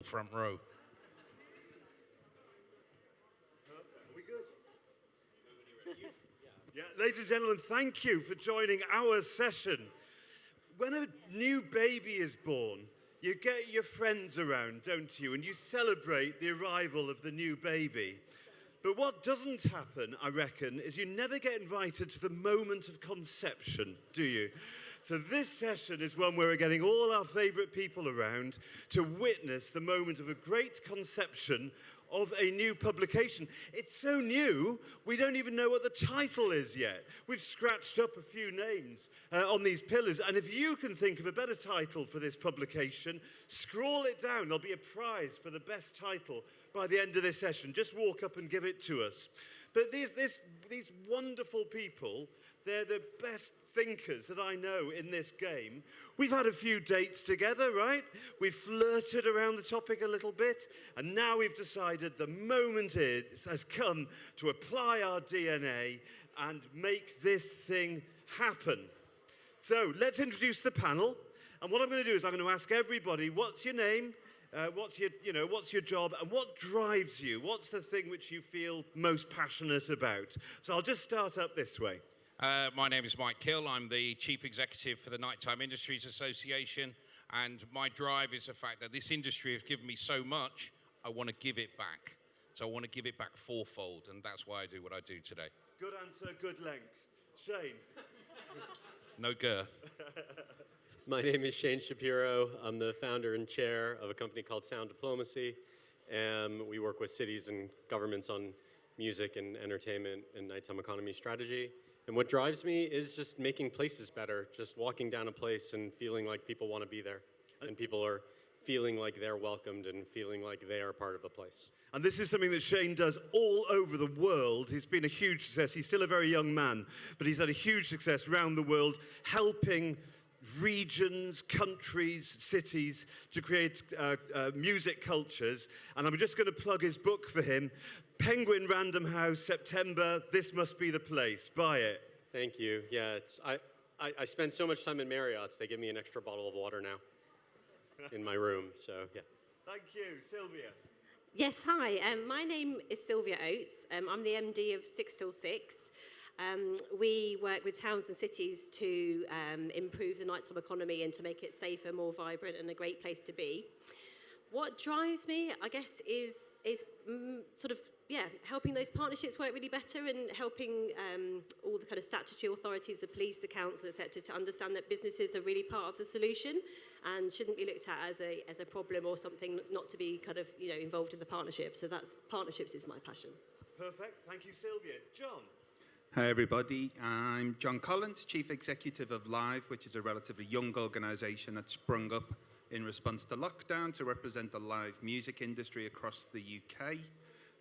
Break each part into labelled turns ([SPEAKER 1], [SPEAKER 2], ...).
[SPEAKER 1] front row.
[SPEAKER 2] Are we good? Yeah, ladies and gentlemen, thank you for joining our session. When a new baby is born, you get your friends around, don't you? And you celebrate the arrival of the new baby. But what doesn't happen, I reckon, is you never get invited to the moment of conception, do you? So this session is one where we're getting all our favourite people around to witness the moment of a great conception of a new publication. It's so new, we don't even know what the title is yet. We've scratched up a few names on these pillars, and if you can think of a better title for this publication, scroll it down. There'll be a prize for the best title by the end of this session. Just walk up and give it to us. But these wonderful people, they're the best thinkers that I know in this game. We've had a few dates together, right? We've flirted around the topic a little bit, and now we've decided the moment has come to apply our DNA and make this thing happen. So let's introduce the panel. And what I'm going to do is I'm going to ask everybody, what's your name? What's your job, and what drives you? What's the thing which you feel most passionate about? So I'll just start up this way.
[SPEAKER 1] My name is Mike Kill. I'm the Chief Executive for the Nighttime Industries Association, and my drive is the fact that this industry has given me so much, I want to give it back. So I want to give it back fourfold, and that's why I do what I do today.
[SPEAKER 2] Good answer, good length. Shane.
[SPEAKER 1] No girth.
[SPEAKER 3] My name is Shane Shapiro. I'm the founder and chair of a company called Sound Diplomacy. We work with cities and governments on music and entertainment and nighttime economy strategy. And what drives me is just making places better, just walking down a place and feeling like people want to be there. And people are feeling like they're welcomed and feeling like they are part of a place.
[SPEAKER 2] And this is something that Shane does all over the world. He's been a huge success. He's still a very young man, but he's had a huge success around the world, helping regions, countries, cities to create music cultures. And I'm just going to plug his book for him. Penguin Random House, September, This Must Be the Place. Buy it.
[SPEAKER 3] Thank you. Yeah, I spend so much time in Marriott's, they give me an extra bottle of water now in my room, so yeah.
[SPEAKER 2] Thank you. Sylvia.
[SPEAKER 4] Yes, hi. My name is Sylvia Oates. I'm the MD of 6 Till 6. We work with towns and cities to improve the nighttime economy and to make it safer, more vibrant, and a great place to be. What drives me, I guess, is helping those partnerships work really better and helping all the kind of statutory authorities, the police, the council, etc., to understand that businesses are really part of the solution and shouldn't be looked at as a problem or something not to be kind of involved in the partnership. So partnerships is my passion.
[SPEAKER 2] Perfect. Thank you, Sylvia. John.
[SPEAKER 5] Hi everybody, I'm John Collins, Chief Executive of Live, which is a relatively young organisation that sprung up in response to lockdown to represent the live music industry across the UK.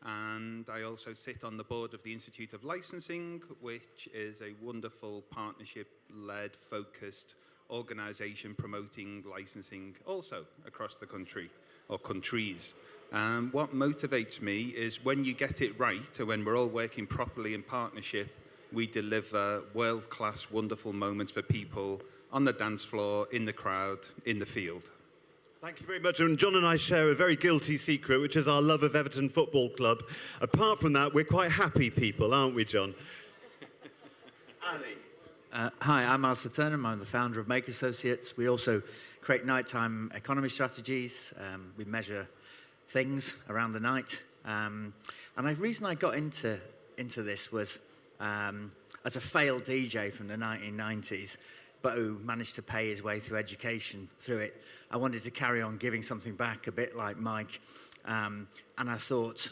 [SPEAKER 5] And I also sit on the board of the Institute of Licensing, which is a wonderful partnership-led, focused organisation promoting licensing also across the country, or countries. What motivates me is when you get it right, and when we're all working properly in partnership, we deliver world-class, wonderful moments for people on the dance floor, in the crowd, in the field.
[SPEAKER 2] Thank you very much. And John and I share a very guilty secret, which is our love of Everton Football Club. Apart from that, we're quite happy people, aren't we, John? Ali.
[SPEAKER 6] Hi, I'm Alistair Turner. I'm the founder of Make Associates. We also create nighttime economy strategies. We measure things around the night. And the reason I got into this was as a failed DJ from the 1990s, but who managed to pay his way through education through it. I wanted to carry on giving something back, a bit like Mike. And I thought,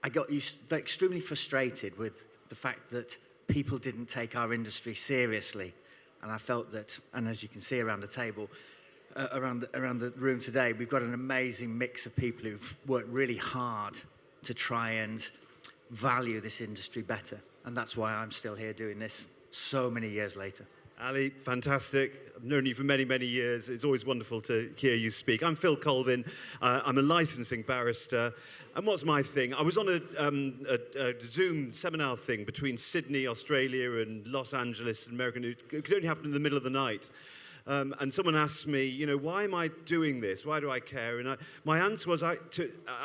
[SPEAKER 6] I got extremely frustrated with the fact that people didn't take our industry seriously. And I felt that, and as you can see around the table, around the room today, we've got an amazing mix of people who've worked really hard to try and value this industry better. And that's why I'm still here doing this so many years later.
[SPEAKER 2] Ali, fantastic. I've known you for many, many years. It's always wonderful to hear you speak. I'm Phil Colvin. I'm a licensing barrister. And what's my thing? I was on a Zoom seminar thing between Sydney, Australia, and Los Angeles, America. It could only happen in the middle of the night. And someone asked me, you know, why am I doing this? Why do I care? And my answer was,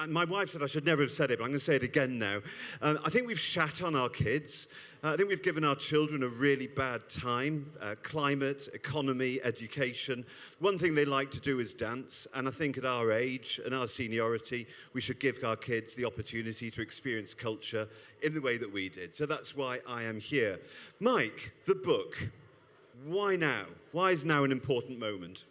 [SPEAKER 2] my wife said I should never have said it, but I'm going to say it again now. I think we've shat on our kids. I think we've given our children a really bad time. Climate, economy, education. One thing they like to do is dance. And I think at our age and our seniority, we should give our kids the opportunity to experience culture in the way that we did. So that's why I am here. Mike, the book. Why now? Why is now an important moment?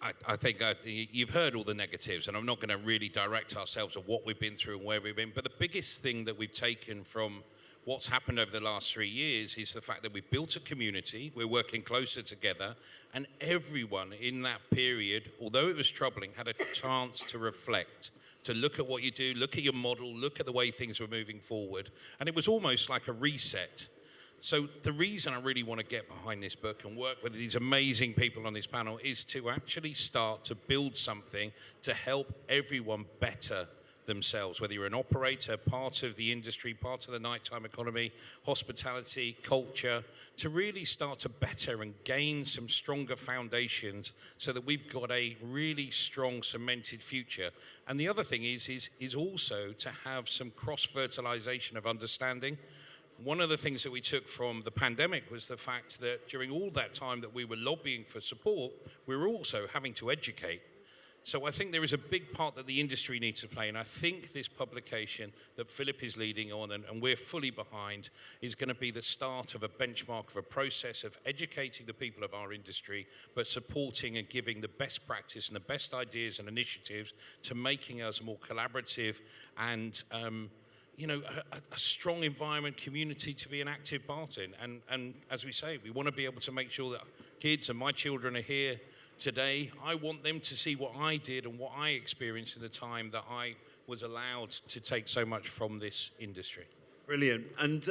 [SPEAKER 1] I think you've heard all the negatives, and I'm not going to really direct ourselves at what we've been through and where we've been. But the biggest thing that we've taken from what's happened over the last 3 years is the fact that we've built a community, we're working closer together, and everyone in that period, although it was troubling, had a chance to reflect, to look at what you do, look at your model, look at the way things were moving forward. And it was almost like a reset. So the reason I really want to get behind this book and work with these amazing people on this panel is to actually start to build something to help everyone better themselves, whether you're an operator, part of the industry, part of the nighttime economy, hospitality, culture, to really start to better and gain some stronger foundations so that we've got a really strong cemented future. And the other thing is also to have some cross-fertilization of understanding. One of the things that we took from the pandemic was the fact that during all that time that we were lobbying for support, we were also having to educate. So I think there is a big part that the industry needs to play, and I think this publication that Philip is leading on, and we're fully behind, is going to be the start of a benchmark of a process of educating the people of our industry, but supporting and giving the best practice and the best ideas and initiatives to making us a more collaborative and a strong environment, community to be an active part in. And as we say, we want to be able to make sure that kids, and my children are here today, I want them to see what I did and what I experienced in the time that I was allowed to take so much from this industry.
[SPEAKER 2] Brilliant. And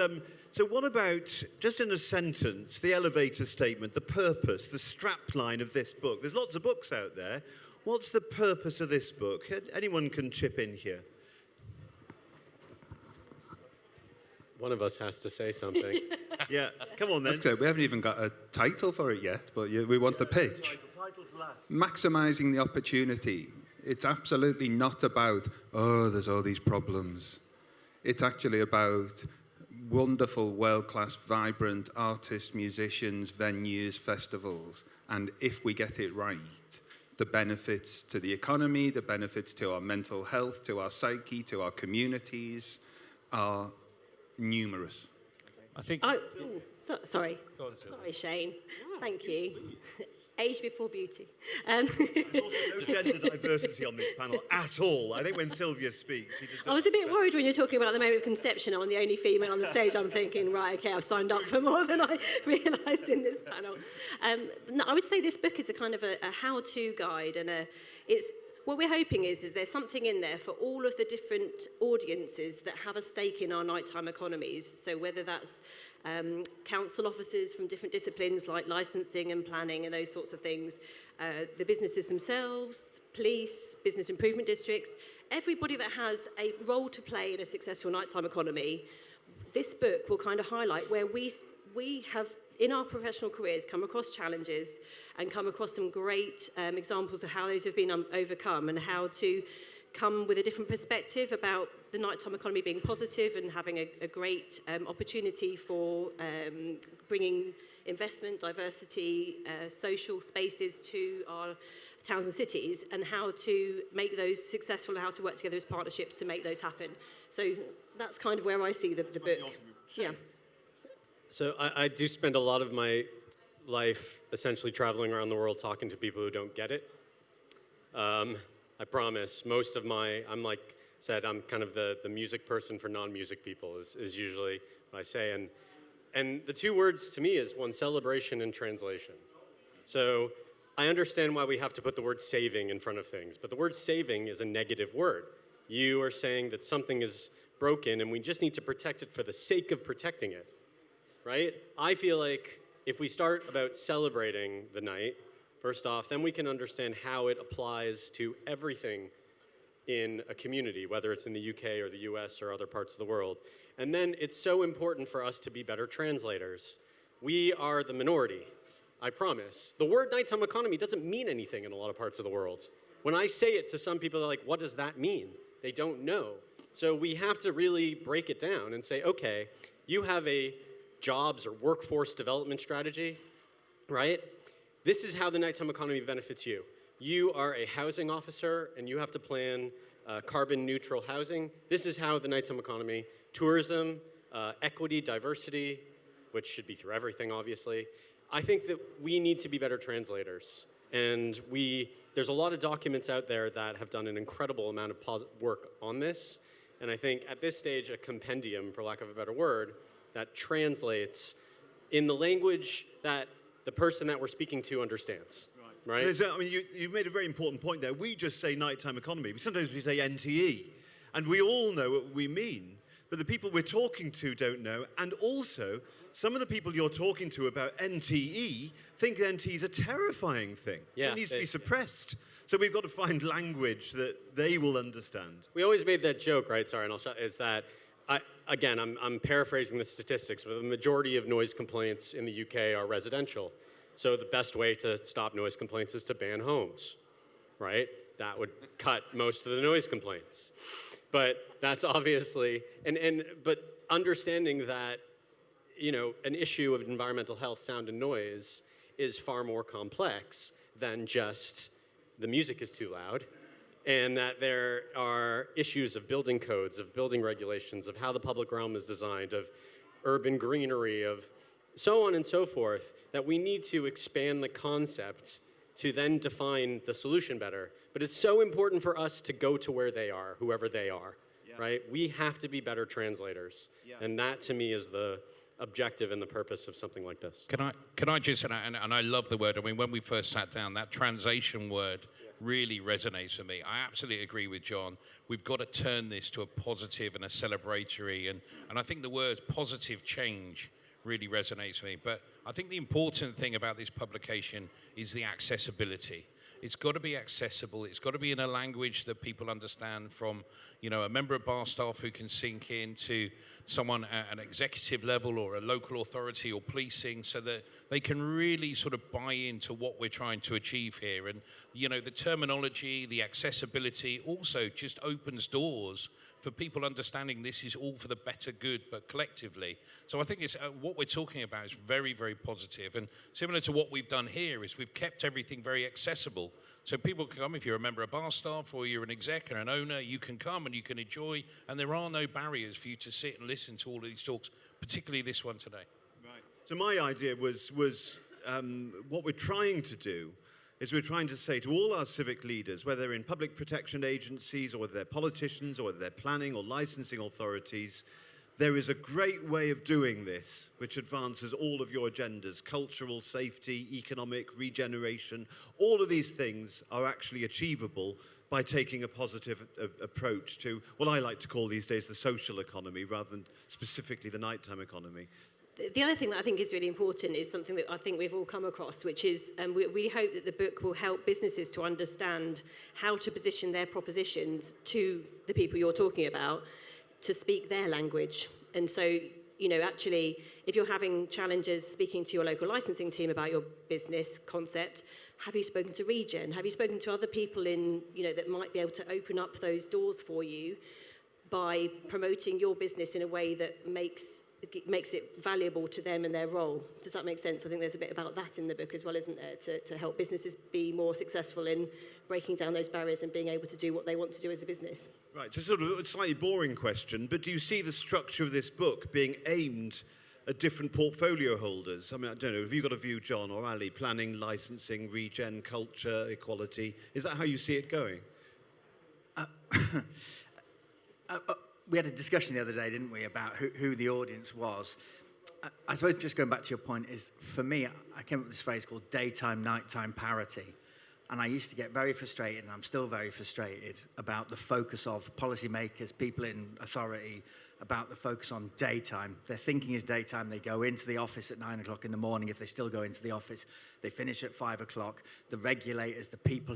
[SPEAKER 2] so what about, just in a sentence, the elevator statement, the purpose, the strapline of this book? There's lots of books out there. What's the purpose of this book? Anyone can chip in here.
[SPEAKER 3] One of us has to say something.
[SPEAKER 2] Yeah, come on then.
[SPEAKER 5] That's great. We haven't even got a title for it yet, but we want the pitch.
[SPEAKER 2] Title's last.
[SPEAKER 5] Maximising the opportunity. It's absolutely not about, oh, there's all these problems. It's actually about wonderful, world-class, vibrant artists, musicians, venues, festivals. And if we get it right, the benefits to the economy, the benefits to our mental health, to our psyche, to our communities are numerous.
[SPEAKER 1] I think...
[SPEAKER 4] Sorry.
[SPEAKER 1] Go on,
[SPEAKER 4] Sorry, Shane. Thank you. Age before beauty.
[SPEAKER 2] There's also no gender diversity on this panel at all. I think when Sylvia speaks, she just...
[SPEAKER 4] I was a bit worried when you're talking about the moment of conception. I'm the only female on the stage. I'm thinking, right, okay, I've signed up for more than I realised in this panel. No, I would say this book is a kind of a how-to guide, and what we're hoping is there's something in there for all of the different audiences that have a stake in our nighttime economies. So whether that's council officers from different disciplines like licensing and planning and those sorts of things, the businesses themselves, police, business improvement districts, everybody that has a role to play in a successful nighttime economy, this book will kind of highlight where we have, in our professional careers, come across challenges and come across some great examples of how those have been overcome and how to come with a different perspective about the nighttime economy being positive and having a great opportunity for bringing investment, diversity, social spaces to our towns and cities, and how to make those successful and how to work together as partnerships to make those happen. So that's kind of where I see the book. Yeah.
[SPEAKER 3] So I do spend a lot of my life essentially traveling around the world talking to people who don't get it. I promise. Most of I'm kind of the music person for non-music people is usually what I say. And the two words to me is one, celebration and translation. So I understand why we have to put the word saving in front of things, but the word saving is a negative word. You are saying that something is broken and we just need to protect it for the sake of protecting it, right? I feel like if we start about celebrating the night, first off, then we can understand how it applies to everything in a community, whether it's in the UK or the US or other parts of the world. And then it's so important for us to be better translators. We are the minority. I promise. The word nighttime economy doesn't mean anything in a lot of parts of the world. When I say it to some people, they're like, what does that mean? They don't know. So we have to really break it down and say, okay, you have a jobs or workforce development strategy, right? This is how the nighttime economy benefits you. You are a housing officer and you have to plan carbon neutral housing. This is how the nighttime economy, tourism, equity, diversity, which should be through everything, obviously. I think that we need to be better translators. And there's a lot of documents out there that have done an incredible amount of work on this. And I think at this stage, a compendium, for lack of a better word, that translates in the language that the person that we're speaking to understands. Right?
[SPEAKER 2] I mean, you made a very important point there. We just say nighttime economy, but sometimes we say NTE, and we all know what we mean, but the people we're talking to don't know, and also, some of the people you're talking to about NTE think NTE is a terrifying thing.
[SPEAKER 3] Yeah,
[SPEAKER 2] it needs to be suppressed. So we've got to find language that they will understand.
[SPEAKER 3] We always made that joke, right? Sorry, and I'll shut. Is that again? I'm paraphrasing the statistics, but the majority of noise complaints in the UK are residential. So the best way to stop noise complaints is to ban homes, right? That would cut most of the noise complaints. But that's obviously, but understanding that, you know, an issue of environmental health, sound, and noise is far more complex than just the music is too loud, and that there are issues of building codes, of building regulations, of how the public realm is designed, of urban greenery, of so on and so forth, that we need to expand the concept to then define the solution better. But it's so important for us to go to where they are, whoever they are, right? We have to be better translators. And that, to me, is the objective and the purpose of something like this.
[SPEAKER 1] Can I just, and I love the word, I mean, when we first sat down, that translation word really resonates with me. I absolutely agree with John. We've got to turn this to a positive and a celebratory, and I think the word positive change really resonates with me. But I think the important thing about this publication is the accessibility. It's got to be accessible. It's got to be in a language that people understand, from, you know, a member of bar staff who can sink in to someone at an executive level or a local authority or policing, so that they can really sort of buy into what we're trying to achieve here. And, you know, the terminology, the accessibility also just opens doors for people understanding this is all for the better good, but collectively. So I think it's what we're talking about is very, very positive. And similar to what we've done here is we've kept everything very accessible. So people can come, if you're a member of bar staff or you're an exec or an owner, you can come and you can enjoy, and there are no barriers for you to sit and listen to all of these talks, particularly this one today.
[SPEAKER 2] Right. So my idea was what we're trying to do is we're trying to say to all our civic leaders, whether in public protection agencies or whether they're politicians or whether they're planning or licensing authorities, there is a great way of doing this which advances all of your agendas: cultural, safety, economic, regeneration. All of these things are actually achievable by taking a positive approach to what I like to call these days the social economy, rather than specifically the nighttime economy.
[SPEAKER 4] The other thing that I think is really important is something that I think we've all come across, which is we hope that the book will help businesses to understand how to position their propositions to the people you're talking about, to speak their language. And so, you know, actually, if you're having challenges speaking to your local licensing team about your business concept, have you spoken to Regen? Have you spoken to other people in, you know, that might be able to open up those doors for you by promoting your business in a way that makes it valuable to them and their role? Does that make sense? I think there's a bit about that in the book as well, isn't there, to help businesses be more successful in breaking down those barriers and being able to do what they want to do as a business.
[SPEAKER 2] Right, so sort of a slightly boring question, but do you see the structure of this book being aimed at different portfolio holders? I mean, I don't know, have you got a view, John or Ali? Planning, licensing, regen, culture, equality. Is that how you see it going?
[SPEAKER 6] We had a discussion the other day, didn't we, about who the audience was. I suppose just going back to your point is, for me, I came up with this phrase called daytime, nighttime parity. And I used to get very frustrated, and I'm still very frustrated, about the focus of policymakers, people in authority, about the focus on daytime. Their thinking is daytime. They go into the office at 9 o'clock in the morning, if they still go into the office. They finish at 5 o'clock. The regulators, the people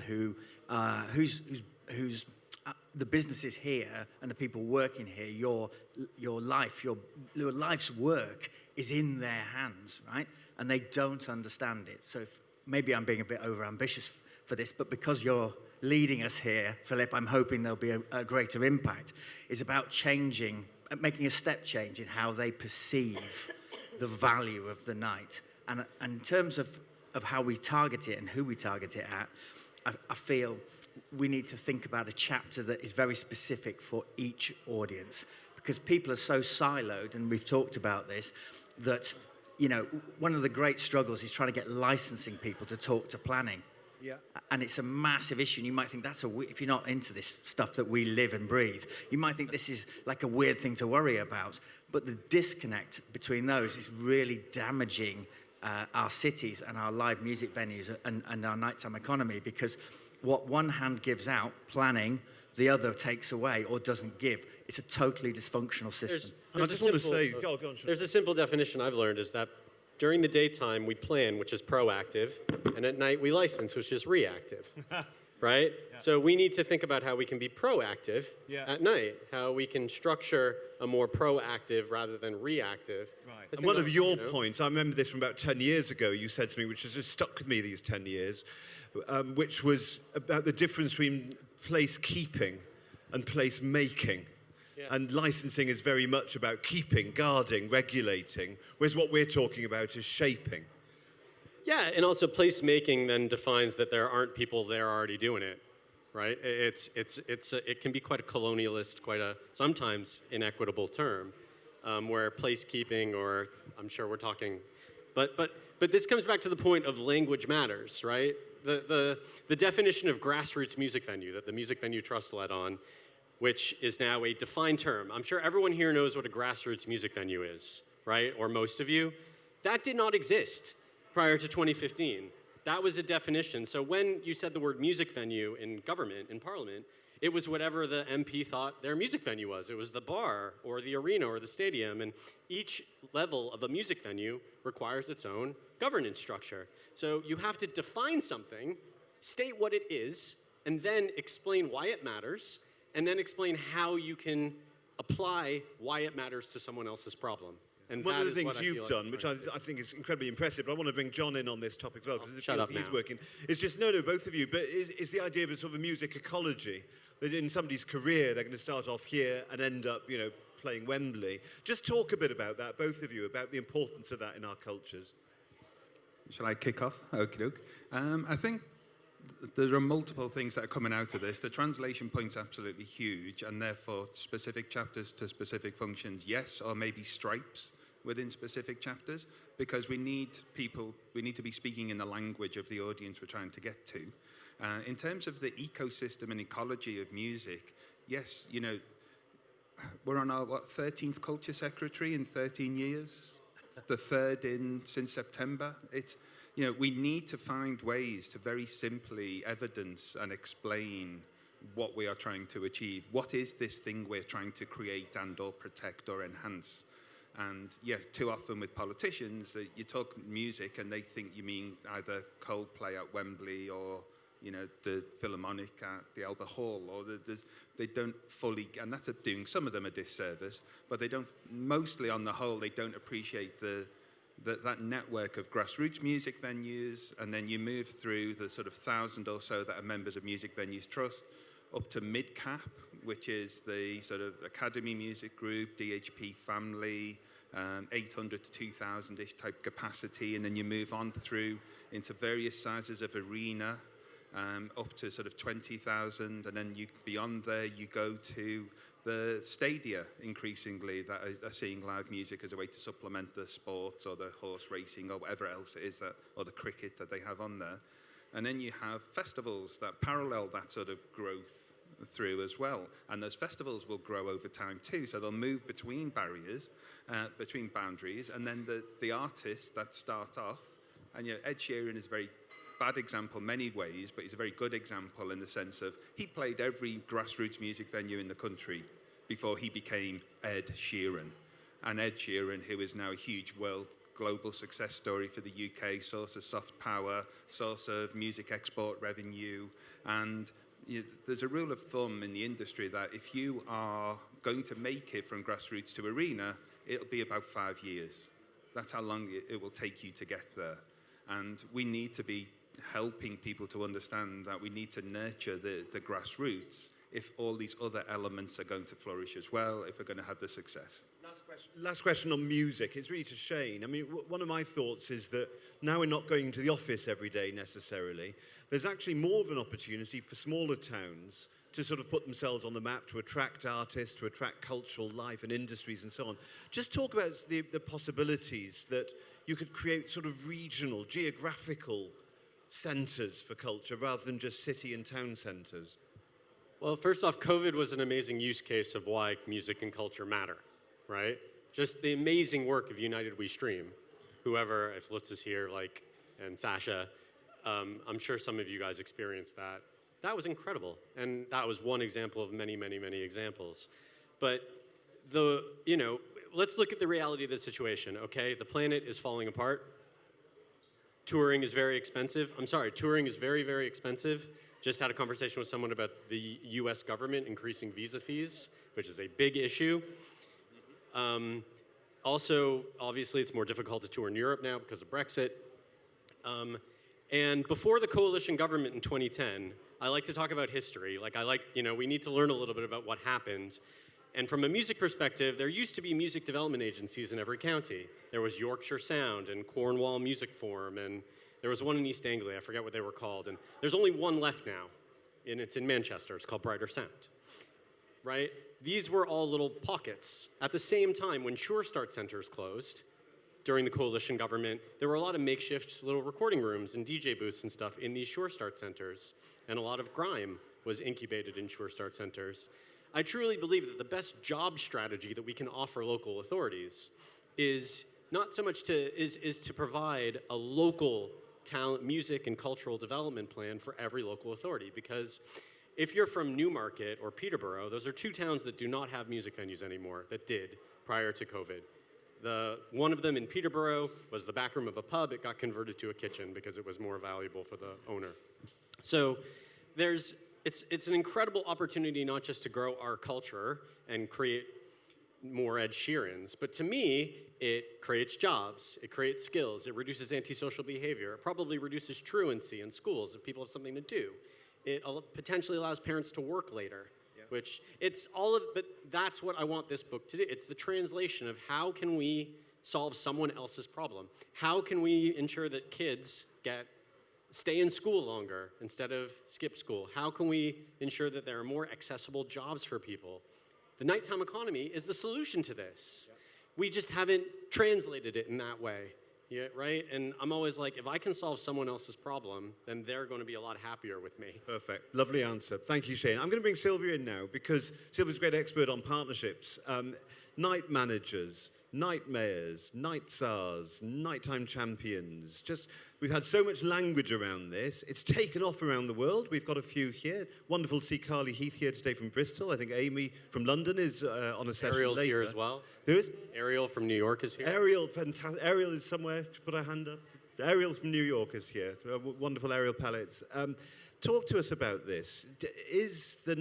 [SPEAKER 6] the businesses here and the people working here, your life's work is in their hands, right? and they don't understand it. So maybe I'm being a bit overambitious for this, but because you're leading us here, Philip, I'm hoping there'll be a greater impact. It's about changing, making a step change in how they perceive the value of the night. And in terms of how we target it and who we target it at, I feel we need to think about a chapter that is very specific for each audience, because people are so siloed, and we've talked about this, that, you know, one of the great struggles is trying to get licensing people to talk to planning.
[SPEAKER 2] Yeah.
[SPEAKER 6] And it's a massive issue, and you might think that's if you're not into this stuff that we live and breathe, you might think this is like a weird thing to worry about. But the disconnect between those is really damaging our cities and our live music venues and our nighttime economy, because what one hand gives out, planning, the other takes away or doesn't give. It's a totally dysfunctional system.
[SPEAKER 2] And I just want to say, go on, Sean.
[SPEAKER 3] There's a simple definition I've learned is that during the daytime we plan, which is proactive, and at night we license, which is reactive. Right? Yeah. So we need to think about how we can be proactive at night, how we can structure a more proactive rather than reactive.
[SPEAKER 2] Right. And one of your points, I remember this from about 10 years ago, you said to me, which has just stuck with me these 10 years, which was about the difference between place keeping and place making. Yeah. And licensing is very much about keeping, guarding, regulating, whereas what we're talking about is shaping.
[SPEAKER 3] Yeah, and also placemaking then defines that there aren't people there already doing it, right? It can be quite a colonialist, quite a sometimes inequitable term, where placekeeping, or I'm sure we're talking, but this comes back to the point of language matters, right? The definition of grassroots music venue that the Music Venue Trust led on, which is now a defined term. I'm sure everyone here knows what a grassroots music venue is, right? Or most of you. That did not exist prior to 2015. That was a definition. So when you said the word music venue in government, in Parliament, it was whatever the MP thought their music venue was. It was the bar or the arena or the stadium. And each level of a music venue requires its own governance structure. So you have to define something, state what it is, and then explain why it matters, and then explain how you can apply why it matters to someone else's problem. And
[SPEAKER 2] one of the things you've done, which I think is incredibly impressive, but I want to bring John in on this topic as well, because he's working, is just, no, both of you, but is the idea of a sort of music ecology, that in somebody's career, they're going to start off here and end up, you know, playing Wembley. Just talk a bit about that, both of you, about the importance of that in our cultures.
[SPEAKER 5] Shall I kick off? Okie doke. I think there are multiple things that are coming out of this. The translation point's absolutely huge, and therefore specific chapters to specific functions, yes, or maybe stripes within specific chapters, because we need to be speaking in the language of the audience we're trying to get to. In terms of the ecosystem and ecology of music, yes, you know, we're on our, 13th culture secretary in 13 years? The third since September. It's, you know, we need to find ways to very simply evidence and explain what we are trying to achieve. What is this thing we're trying to create and or protect or enhance? And yes, too often with politicians, you talk music and they think you mean either Coldplay at Wembley or, you know, the Philharmonic at the Albert Hall, or they don't fully, and that's doing some of them a disservice, but they don't, mostly on the whole, they don't appreciate that network of grassroots music venues, and then you move through the sort of 1,000 or so that are members of Music Venues Trust, up to MidCap, which is the sort of Academy Music Group, DHP Family, 800 to 2,000-ish type capacity, and then you move on through into various sizes of arena, up to sort of 20,000, and then beyond there you go to the stadia increasingly that are seeing live music as a way to supplement the sports or the horse racing or whatever else it is or the cricket that they have on there. And then you have festivals that parallel that sort of growth through as well. And those festivals will grow over time too. So they'll move between barriers, between boundaries, and then the artists that start off, and you know, Ed Sheeran is a very bad example in many ways, but he's a very good example in the sense of he played every grassroots music venue in the country before he became Ed Sheeran. And Ed Sheeran, who is now a huge global success story for the UK, source of soft power, source of music export revenue, and there's a rule of thumb in the industry that if you are going to make it from grassroots to arena, it'll be about 5 years. That's how long it will take you to get there. And we need to be helping people to understand that we need to nurture the grassroots if all these other elements are going to flourish as well, if we're going to have the success.
[SPEAKER 2] Last question on music. It's really to Shane. I mean, one of my thoughts is that now we're not going into the office every day necessarily. There's actually more of an opportunity for smaller towns to sort of put themselves on the map, to attract artists, to attract cultural life and industries and so on. Just talk about the possibilities that you could create sort of regional, geographical centres for culture rather than just city and town centres.
[SPEAKER 3] Well, first off, COVID was an amazing use case of why music and culture matter, right? Just the amazing work of United We Stream. Whoever, if Lutz is here, and Sasha, I'm sure some of you guys experienced that. That was incredible. And that was one example of many, many, many examples. But let's look at the reality of the situation, okay? The planet is falling apart. Touring is very expensive. Touring is very, very expensive. Just had a conversation with someone about the US government increasing visa fees, which is a big issue. Also, obviously, it's more difficult to tour in Europe now because of Brexit. And before the coalition government in 2010, I like to talk about history. We need to learn a little bit about what happened. And from a music perspective, there used to be music development agencies in every county. There was Yorkshire Sound and Cornwall Music Forum, and there was one in East Anglia. I forget what they were called. And there's only one left now, and it's in Manchester. It's called Brighter Sound, right? These were all little pockets. At the same time, when Sure Start centers closed during the coalition government, there were a lot of makeshift little recording rooms and DJ booths and stuff in these Sure Start centers, and a lot of grime was incubated in Sure Start centers. I truly believe that the best job strategy that we can offer local authorities is not so much to provide a local talent, music, and cultural development plan for every local authority. Because if you're from Newmarket or Peterborough, those are two towns that do not have music venues anymore, that did prior to COVID. One of them in Peterborough was the back room of a pub. It got converted to a kitchen because it was more valuable for the owner. So it's an incredible opportunity not just to grow our culture and create more Ed Sheerans, but to me, it creates jobs, it creates skills, it reduces antisocial behavior, it probably reduces truancy in schools if people have something to do. It potentially allows parents to work later, which but that's what I want this book to do. It's the translation of how can we solve someone else's problem? How can we ensure that kids stay in school longer instead of skip school? How can we ensure that there are more accessible jobs for people? The nighttime economy is the solution to this. Yeah. We just haven't translated it in that way, right? And I'm always like, if I can solve someone else's problem, then they're going to be a lot happier with me.
[SPEAKER 2] Perfect. Lovely answer. Thank you, Shane. I'm going to bring Sylvia in now because Sylvia's a great expert on partnerships. Night managers, night mayors, night czars, nighttime champions. We've had so much language around this. It's taken off around the world. We've got a few here. Wonderful to see Carly Heath here today from Bristol. I think Amy from London is on a session
[SPEAKER 3] Ariel's
[SPEAKER 2] later.
[SPEAKER 3] Here as well.
[SPEAKER 2] Who is?
[SPEAKER 3] Ariel from New York is here.
[SPEAKER 2] Ariel is somewhere. Put her hand up. Ariel from New York is here. Wonderful Ariel palettes. Talk to us about this. Is the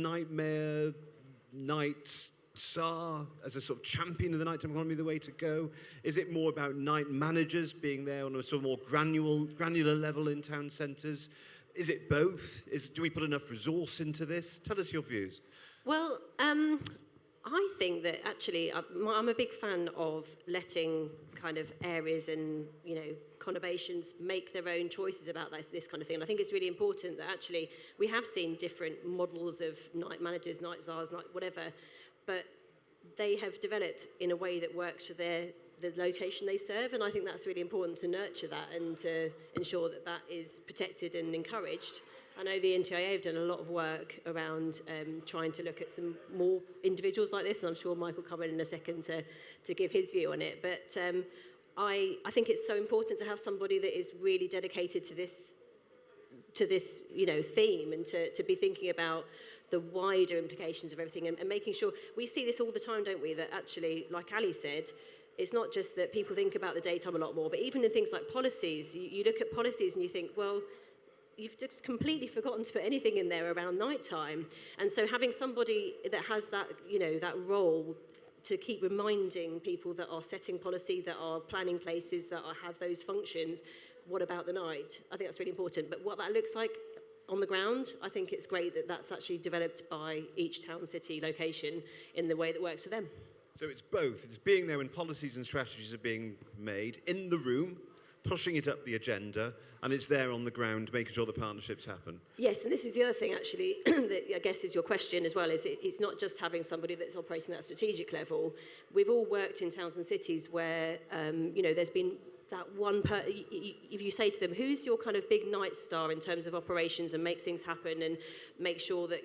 [SPEAKER 2] night czar as a sort of champion of the nighttime economy the way to go? Is it more about night managers being there on a sort of more granular level in town centres? Is it both? Do we put enough resource into this? Tell us your views.
[SPEAKER 4] Well, I think that actually I'm a big fan of letting kind of areas and conurbations make their own choices about this kind of thing. And I think it's really important that actually we have seen different models of night managers, night czars, night whatever, but they have developed in a way that works for the location they serve, and I think that's really important to nurture that and to ensure that that is protected and encouraged. I know the NTIA have done a lot of work around trying to look at some more individuals like this, and I'm sure Mike will come in a second to give his view on it. But I think it's so important to have somebody that is really dedicated to this theme and to be thinking about the wider implications of everything and making sure. We see this all the time, don't we, that actually, like Ali said, it's not just that people think about the daytime a lot more, but even in things like policies, you look at policies and you think, well, you've just completely forgotten to put anything in there around nighttime. And so having somebody that has that, that role to keep reminding people that are setting policy, that are planning places, that have those functions, what about the night? I think that's really important. But what that looks like on the ground, I think it's great that that's actually developed by each town, city, location in the way that works for them.
[SPEAKER 2] So it's both. It's being there when policies and strategies are being made, in the room, pushing it up the agenda, and it's there on the ground, making sure the partnerships happen.
[SPEAKER 4] Yes, and this is the other thing, actually, that I guess is your question as well, is it's not just having somebody that's operating at that strategic level. We've all worked in towns and cities where, there's been that one, if you say to them, who's your kind of big night star in terms of operations and makes things happen and make sure that,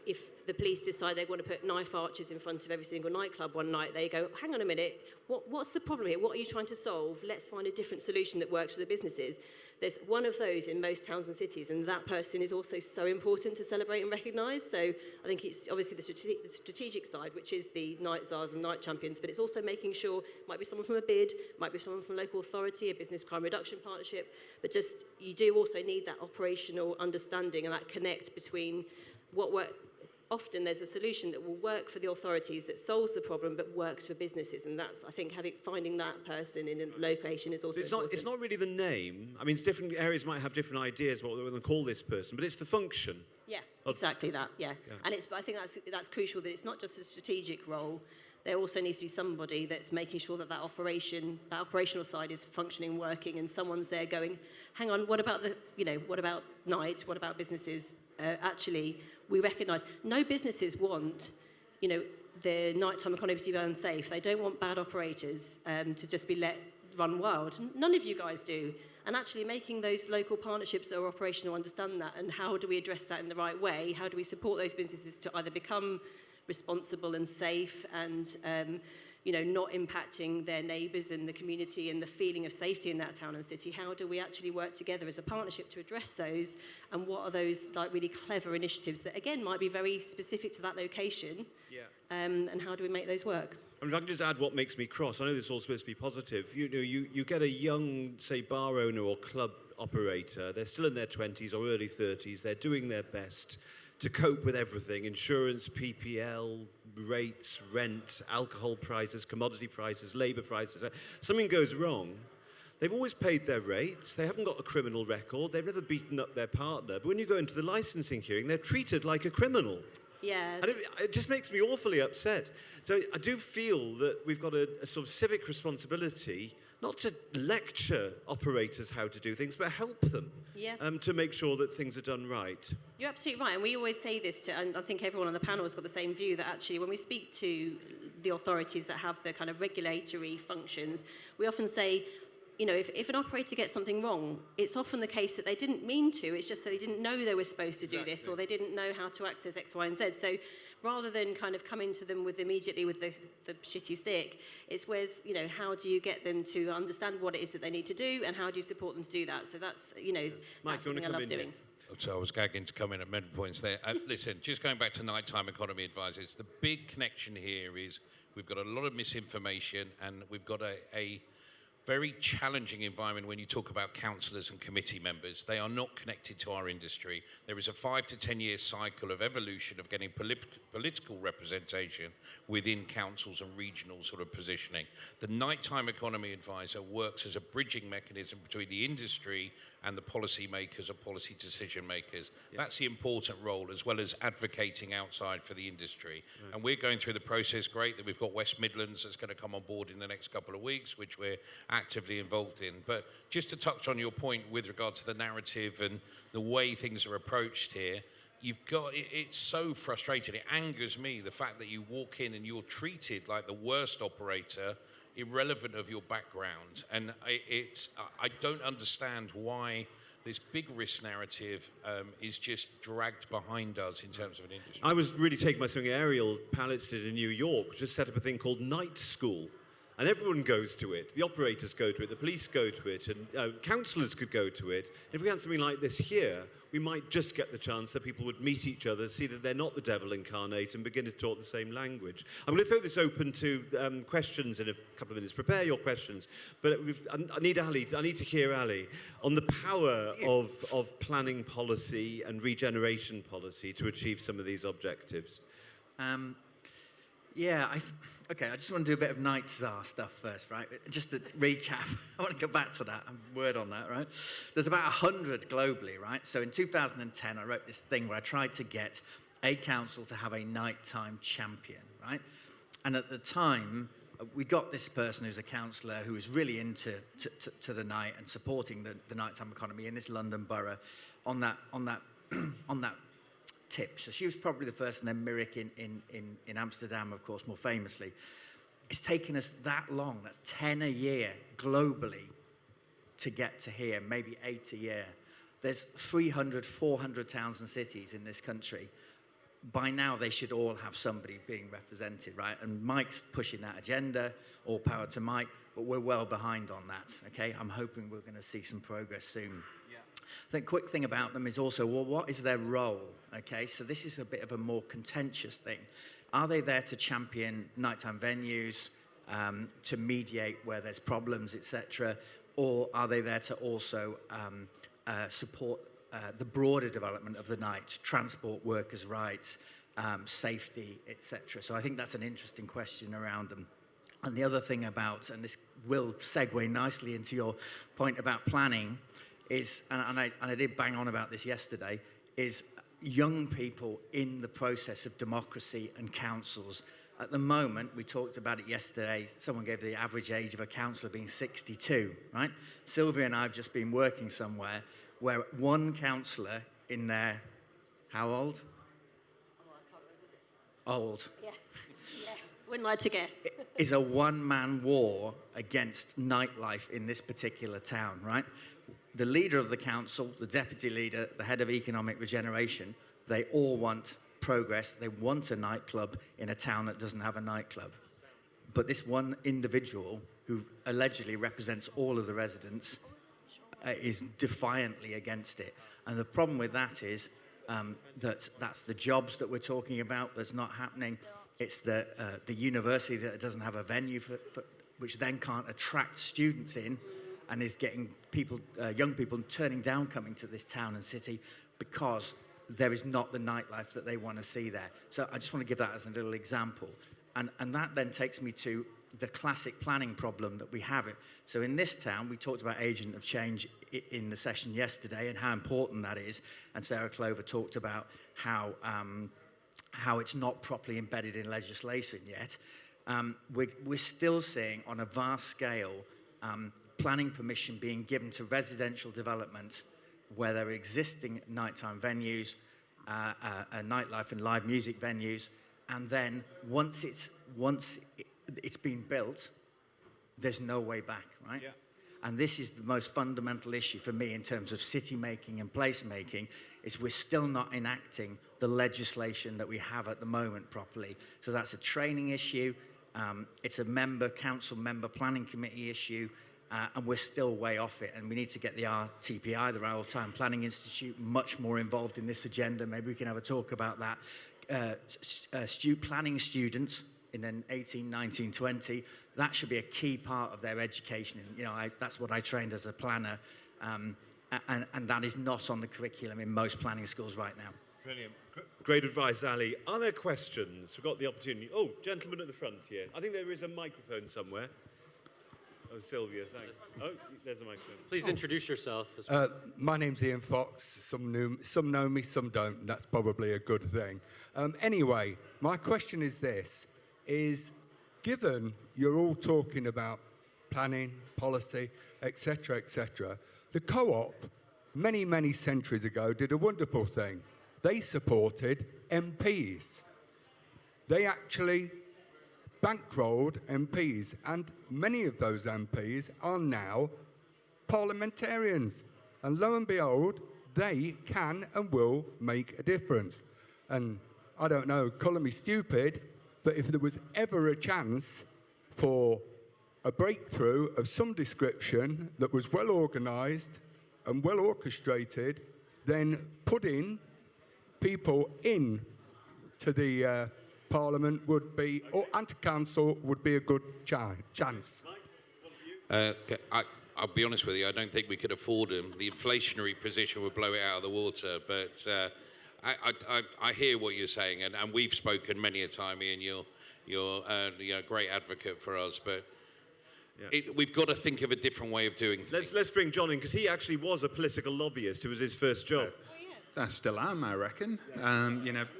[SPEAKER 4] if the police decide they want to put knife archers in front of every single nightclub one night, they go, hang on a minute, what's the problem here? What are you trying to solve? Let's find a different solution that works for the businesses. There's one of those in most towns and cities, and that person is also so important to celebrate and recognise. So I think it's obviously the strategic side, which is the night czars and night champions, but it's also making sure, might be someone from a bid, might be someone from a local authority, a business crime reduction partnership, but just you do also need that operational understanding and that connect between what work. Often there's a solution that will work for the authorities that solves the problem but works for businesses, and that's, I think, finding that person in a location is also important.
[SPEAKER 2] It's not really the name. I mean, different areas might have different ideas what they want to call this person, but it's the function.
[SPEAKER 4] Yeah, exactly that, yeah. And I think that's crucial, that it's not just a strategic role. There also needs to be somebody that's making sure that operational side is functioning, working, and someone's there going, hang on, what about what about night? What about businesses? Actually, we recognise no businesses want, the nighttime economy to be unsafe. They don't want bad operators to just be let run wild. None of you guys do. And actually making those local partnerships that are operational understand that, and how do we address that in the right way? How do we support those businesses to either become responsible and safe and not impacting their neighbours and the community and the feeling of safety in that town and city? How do we actually work together as a partnership to address those? And what are those really clever initiatives that, again, might be very specific to that location? Yeah. And how do we make those work?
[SPEAKER 2] I mean, if I can just add what makes me cross, I know this is all supposed to be positive. You get a young, say, bar owner or club operator, they're still in their 20s or early 30s, they're doing their best to cope with everything: insurance, PPL, rates, rent, alcohol prices, commodity prices, labour prices. Something goes wrong. They've always paid their rates. They haven't got a criminal record. They've never beaten up their partner. But when you go into the licensing hearing, they're treated like a criminal.
[SPEAKER 4] Yeah.
[SPEAKER 2] And it just makes me awfully upset. So I do feel that we've got a sort of civic responsibility, not to lecture operators how to do things, but help them to make sure that things are done right.
[SPEAKER 4] You're absolutely right. And we always say this, and I think everyone on the panel has got the same view, that actually when we speak to the authorities that have the kind of regulatory functions, we often say, if an operator gets something wrong, it's often the case that they didn't mean to. It's just that they didn't know they were supposed to do this, or they didn't know how to access X, Y, and Z. So rather than kind of coming to them immediately with the shitty stick, it's where's, how do you get them to understand what it is that they need to do, and how do you support them to do that? So that's,
[SPEAKER 2] Mike,
[SPEAKER 4] that's something I love doing.
[SPEAKER 1] So I was gagging to come in at many points there. Listen, just going back to nighttime economy advisors, the big connection here is we've got a lot of misinformation, and we've got a very challenging environment when you talk about councillors and committee members. They are not connected to our industry. There is a 5 to 10 year cycle of evolution of getting political representation within councils and regional sort of positioning. The nighttime economy advisor works as a bridging mechanism between the industry and the policy makers or policy decision makers. Yeah. That's the important role, as well as advocating outside for the industry. Right. And we're going through the process. Great that we've got West Midlands that's going to come on board in the next couple of weeks, which we're actively involved in. But just to touch on your point with regard to the narrative and the way things are approached here, it's so frustrating. It angers me, the fact that you walk in and you're treated like the worst operator, irrelevant of your background. And I don't understand why this big risk narrative is just dragged behind us in terms of an industry.
[SPEAKER 2] I was really taken by something Ariel Pallets did in New York, just set up a thing called Night School. And everyone goes to it. The operators go to it, the police go to it, and councillors could go to it. If we had something like this here, we might just get the chance that people would meet each other, see that they're not the devil incarnate, and begin to talk the same language. I'm going to throw this open to questions in a couple of minutes. Prepare your questions. But I need to hear Ali on the power of planning policy and regeneration policy to achieve some of these objectives.
[SPEAKER 6] Yeah, okay, I just want to do a bit of Night Tsar stuff first, right? Just to recap, I want to go back to that, a word on that, right? There's about 100 globally, right? So in 2010, I wrote this thing where I tried to get a council to have a nighttime champion, right? And at the time, we got this person who's a councillor who was really into to the night and supporting the nighttime economy in this London borough on that on that tip. So she was probably the first, and then Mirik in Amsterdam, of course, more famously. It's taken us that long, that's 10 a year globally to get to here, maybe 8 a year. There's 300, 400 towns and cities in this country. By now, they should all have somebody being represented, right? And Mike's pushing that agenda, all power to Mike, but we're well behind on that, okay? I'm hoping we're going to see some progress soon. Yeah. I think quick thing about them is also, well, what is their role, okay? So this is a bit of a more contentious thing. Are they there to champion nighttime venues, to mediate where there's problems, etc., or are they there to also support the broader development of the night, transport workers' rights, safety, etc. So I think that's an interesting question around them. And the other thing about, and this will segue nicely into your point about planning, is, and I did bang on about this yesterday, is young people in the process of democracy and councils. At the moment, we talked about it yesterday, someone gave the average age of a councillor being 62, right? Sylvia and I have just been working somewhere where one councillor in their, how old?
[SPEAKER 4] Oh, I can't remember, was it?
[SPEAKER 6] Old.
[SPEAKER 4] Yeah, wouldn't like to guess.
[SPEAKER 6] Is a one-man war against nightlife in this particular town, right? The leader of the council, the deputy leader, the head of economic regeneration, they all want progress. They want a nightclub in a town that doesn't have a nightclub. But this one individual who allegedly represents all of the residents is defiantly against it. And the problem with that is that's the jobs that we're talking about that's not happening. It's the university that doesn't have a venue for which then can't attract students in, and is getting people, young people turning down coming to this town and city because there is not the nightlife that they want to see there. So I just want to give that as a little example. And that then takes me to the classic planning problem that we have. So in this town, we talked about agent of change in the session yesterday and how important that is. And Sarah Clover talked about how it's not properly embedded in legislation yet. We're still seeing on a vast scale planning permission being given to residential development where there are existing nighttime venues, nightlife and live music venues, and then once it's been built, there's no way back, right? Yeah. And this is the most fundamental issue for me in terms of city making and place making, is we're still not enacting the legislation that we have at the moment properly. So that's a training issue, it's a council member planning committee issue, and we're still way off it. And we need to get the RTPI, the Rail Time Planning Institute, much more involved in this agenda. Maybe we can have a talk about that. Planning students in an 18, 19, 20, that should be a key part of their education. And, that's what I trained as a planner, and that is not on the curriculum in most planning schools right now.
[SPEAKER 2] Brilliant. Great advice, Ali. Are there questions? We've got the opportunity. Oh, gentleman at the front here. I think there is a microphone somewhere. Oh, Sylvia, thanks. Oh, there's a microphone.
[SPEAKER 3] Please introduce yourself.
[SPEAKER 7] My name's Ian Fox. Some know me, some don't. That's probably a good thing. Anyway, my question is this, given you're all talking about planning, policy, etc., the Co-op, many, many centuries ago, did a wonderful thing. They supported MPs. They actually bankrolled MPs, and many of those MPs are now parliamentarians. And lo and behold, they can and will make a difference. And I don't know, colour me stupid, but if there was ever a chance for a breakthrough of some description that was well organised and well orchestrated, then putting people in to the Parliament would be, or anti-council would be a good chance.
[SPEAKER 1] I'll be honest with you, I don't think we could afford them. The inflationary position would blow it out of the water, but I hear what you're saying, and we've spoken many a time, Ian. You're a great advocate for us, but we've got to think of a different way of doing things.
[SPEAKER 2] Let's bring John in, because he actually was a political lobbyist. It was his first job.
[SPEAKER 5] I still am, I reckon.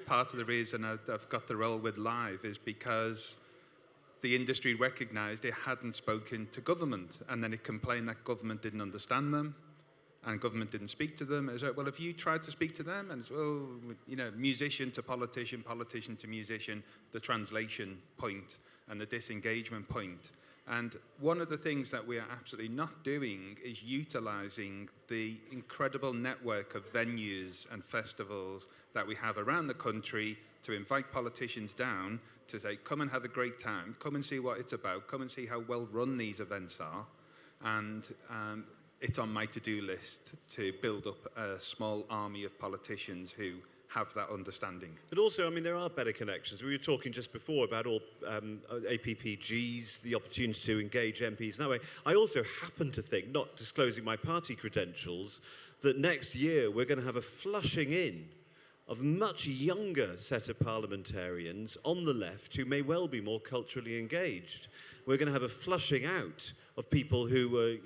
[SPEAKER 5] Part of the reason I've got the role with Live is because the industry recognised it hadn't spoken to government, and then it complained that government didn't understand them, and government didn't speak to them. It's like, well, have you tried to speak to them? And it's, musician to politician, politician to musician, the translation point and the disengagement point. And one of the things that we are absolutely not doing is utilising the incredible network of venues and festivals that we have around the country to invite politicians down to say, come and have a great time, come and see what it's about, come and see how well run these events are. And it's on my to-do list to build up a small army of politicians who have that understanding.
[SPEAKER 2] But also, I mean, there are better connections. We were talking just before about all APPGs, the opportunity to engage MPs that way. I also happen to think, not disclosing my party credentials, that next year we're going to have a flushing in of a much younger set of parliamentarians on the left who may well be more culturally engaged. We're going to have a flushing out of people who,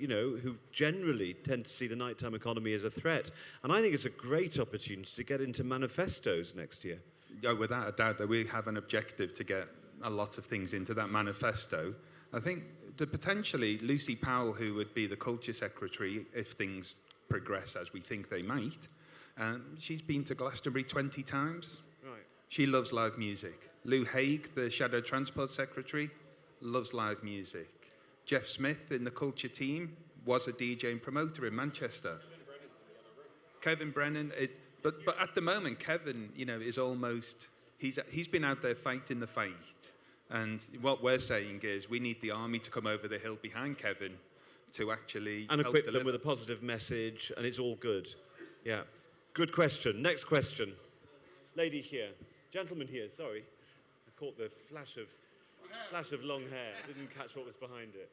[SPEAKER 2] who generally tend to see the nighttime economy as a threat. And I think it's a great opportunity to get into manifestos next year.
[SPEAKER 5] Yeah, without a doubt that we have an objective to get a lot of things into that manifesto. I think that potentially Lucy Powell, who would be the culture secretary if things progress as we think they might, she's been to Glastonbury 20 times.
[SPEAKER 2] Right.
[SPEAKER 5] She loves live music. Lou Haig, the Shadow Transport Secretary, loves live music. Jeff Smith in the culture team was a DJ and promoter in Manchester. Kevin Brennan, but at the moment, Kevin, is almost, he's been out there fighting the fight. And what we're saying is we need the army to come over the hill behind Kevin to actually
[SPEAKER 2] and
[SPEAKER 5] help
[SPEAKER 2] equip
[SPEAKER 5] deliver.
[SPEAKER 2] them with a positive message, and it's all good. Yeah. Good question. Next question. Lady here. Gentleman here, sorry. I caught the flash of long hair. Didn't catch what was behind it.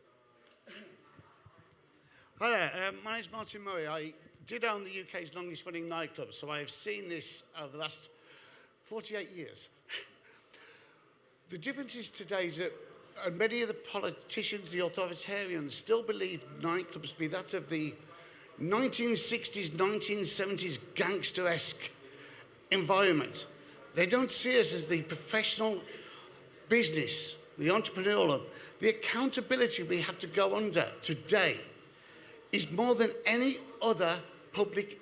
[SPEAKER 8] Hi there, my name's Martin Murray. I did own the UK's longest running nightclub, so I have seen this over the last 48 years. The difference is today is that many of the politicians, the authoritarians, still believe nightclubs to be that of the 1960s, 1970s gangster-esque environment. They don't see us as the professional business, the entrepreneurial, the accountability we have to go under today is more than any other public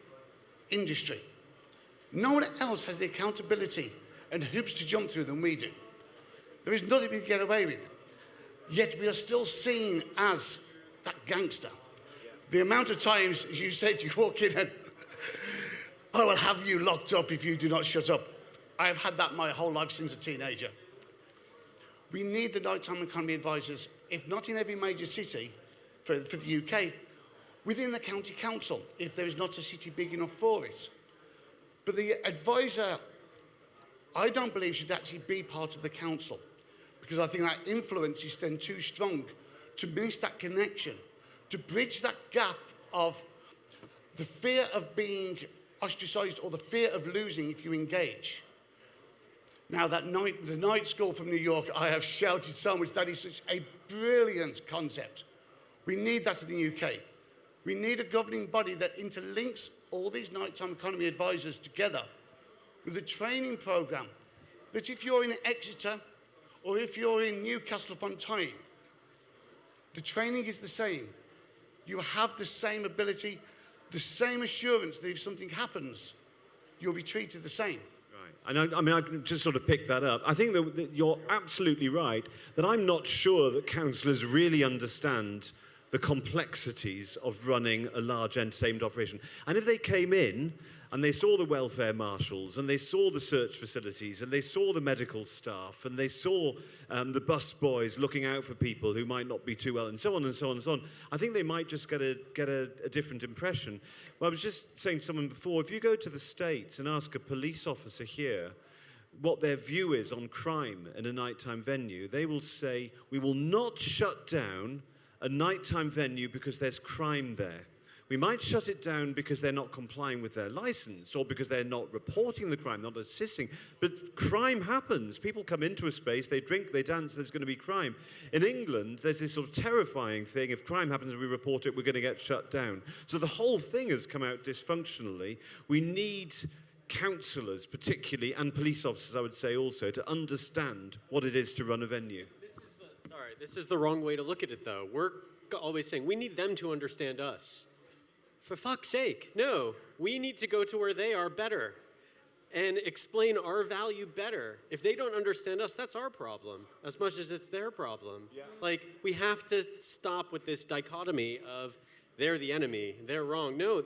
[SPEAKER 8] industry. No one else has the accountability and hoops to jump through than we do. There is nothing we can get away with. Yet we are still seen as that gangster. The amount of times you said you walk in and I will have you locked up if you do not shut up. I have had that my whole life since a teenager. We need the nighttime economy advisors, if not in every major city for the UK, within the county council, if there is not a city big enough for it. But the advisor, I don't believe should actually be part of the council, because I think that influence is then too strong to miss that connection, to bridge that gap of the fear of being ostracised or the fear of losing if you engage. Now, the night school from New York, I have shouted so much. That is such a brilliant concept. We need that in the UK. We need a governing body that interlinks all these nighttime economy advisors together with a training programme that if you're in Exeter or if you're in Newcastle upon Tyne, the training is the same. You have the same ability, the same assurance that if something happens, you'll be treated the same.
[SPEAKER 2] And I can just sort of pick that up. I think that you're absolutely right, that I'm not sure that councillors really understand the complexities of running a large entertainment operation. And if they came in and they saw the welfare marshals and they saw the search facilities and they saw the medical staff and they saw the bus boys looking out for people who might not be too well and so on and so on and so on, I think they might just get a different impression. Well, I was just saying to someone before, if you go to the States and ask a police officer here what their view is on crime in a nighttime venue, they will say, we will not shut down a nighttime venue because there's crime there. We might shut it down because they're not complying with their license or because they're not reporting the crime, not assisting. But crime happens. People come into a space, they drink, they dance, there's going to be crime. In England, there's this sort of terrifying thing. If crime happens and we report it, we're going to get shut down. So the whole thing has come out dysfunctionally. We need councillors, particularly, and police officers, I would say also, to understand what it is to run a venue.
[SPEAKER 3] This is the wrong way to look at it, though. We're always saying we need them to understand us. For fuck's sake, no. We need to go to where they are better and explain our value better. If they don't understand us, that's our problem as much as it's their problem. Yeah. Like, we have to stop with this dichotomy of they're the enemy, they're wrong. No,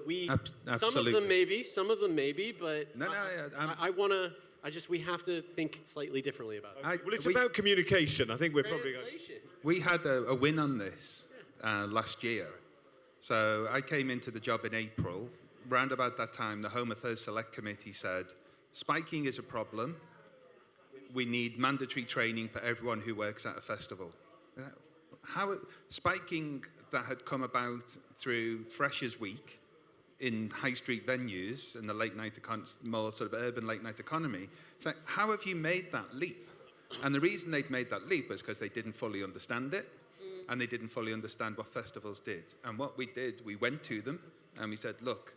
[SPEAKER 3] some of them maybe, but we have to think slightly differently about it.
[SPEAKER 2] Well, it's about communication. I think we're probably going.
[SPEAKER 5] We had a win on this last year. So I came into the job in April. Round about that time, the Home Affairs Select Committee said, spiking is a problem. We need mandatory training for everyone who works at a festival. Spiking that had come about through Freshers Week in high street venues and the late night, more sort of urban late night economy. It's like, how have you made that leap? And the reason they'd made that leap was because they didn't fully understand it. And they didn't fully understand what festivals did. And what we did, we went to them and we said, look,